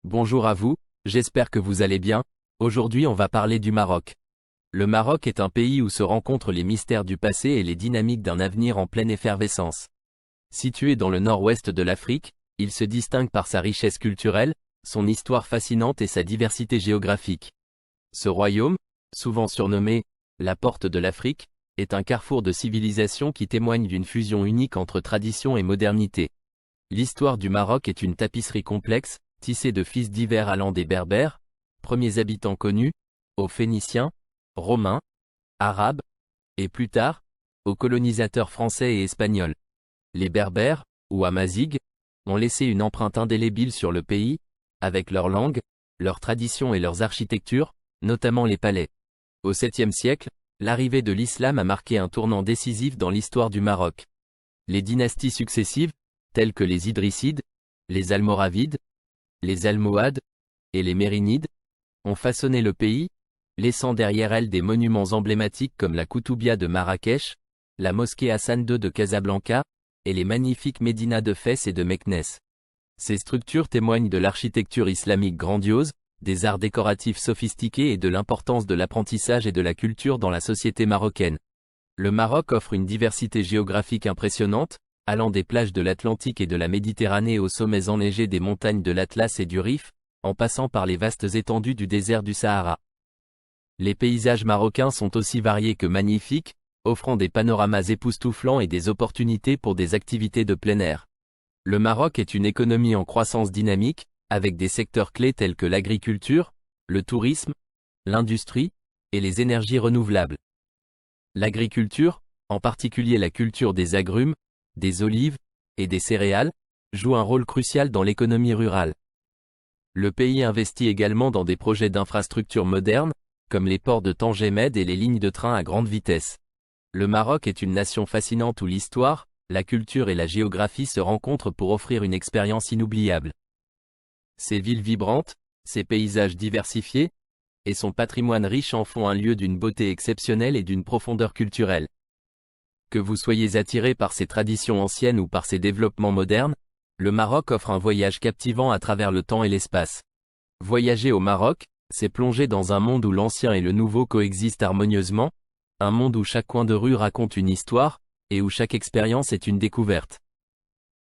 Bonjour à vous, j'espère que vous allez bien. Aujourd'hui on va parler du Maroc. Le Maroc est un pays où se rencontrent les mystères du passé et les dynamiques d'un avenir en pleine effervescence. Situé dans le nord-ouest de l'Afrique, il se distingue par sa richesse culturelle, son histoire fascinante et sa diversité géographique. Ce royaume, souvent surnommé « la porte de l'Afrique », est un carrefour de civilisation qui témoigne d'une fusion unique entre tradition et modernité. L'histoire du Maroc est une tapisserie complexe, tissée de fils divers allant des Berbères, premiers habitants connus, aux Phéniciens, Romains, Arabes, et plus tard, aux colonisateurs français et espagnols. Les Berbères, ou Amazighs, ont laissé une empreinte indélébile sur le pays, avec leur langue, leurs traditions et leurs architectures, notamment les palais. Au 7e siècle, l'arrivée de l'islam a marqué un tournant décisif dans l'histoire du Maroc. Les dynasties successives, telles que les Idrissides, les Almoravides, les Almohades et les Mérinides, ont façonné le pays, laissant derrière elles des monuments emblématiques comme la Koutoubia de Marrakech, la mosquée Hassan II de Casablanca, et les magnifiques médinas de Fès et de Meknès. Ces structures témoignent de l'architecture islamique grandiose, des arts décoratifs sophistiqués et de l'importance de l'apprentissage et de la culture dans la société marocaine. Le Maroc offre une diversité géographique impressionnante, allant des plages de l'Atlantique et de la Méditerranée aux sommets enneigés des montagnes de l'Atlas et du Rif, en passant par les vastes étendues du désert du Sahara. Les paysages marocains sont aussi variés que magnifiques, offrant des panoramas époustouflants et des opportunités pour des activités de plein air. Le Maroc est une économie en croissance dynamique, avec des secteurs clés tels que l'agriculture, le tourisme, l'industrie, et les énergies renouvelables. L'agriculture, en particulier la culture des agrumes, des olives, et des céréales, joue un rôle crucial dans l'économie rurale. Le pays investit également dans des projets d'infrastructures modernes, comme les ports de Tanger Med et les lignes de train à grande vitesse. Le Maroc est une nation fascinante où l'histoire, la culture et la géographie se rencontrent pour offrir une expérience inoubliable. Ses villes vibrantes, ses paysages diversifiés, et son patrimoine riche en font un lieu d'une beauté exceptionnelle et d'une profondeur culturelle. Que vous soyez attiré par ses traditions anciennes ou par ses développements modernes, le Maroc offre un voyage captivant à travers le temps et l'espace. Voyager au Maroc, c'est plonger dans un monde où l'ancien et le nouveau coexistent harmonieusement, un monde où chaque coin de rue raconte une histoire, et où chaque expérience est une découverte.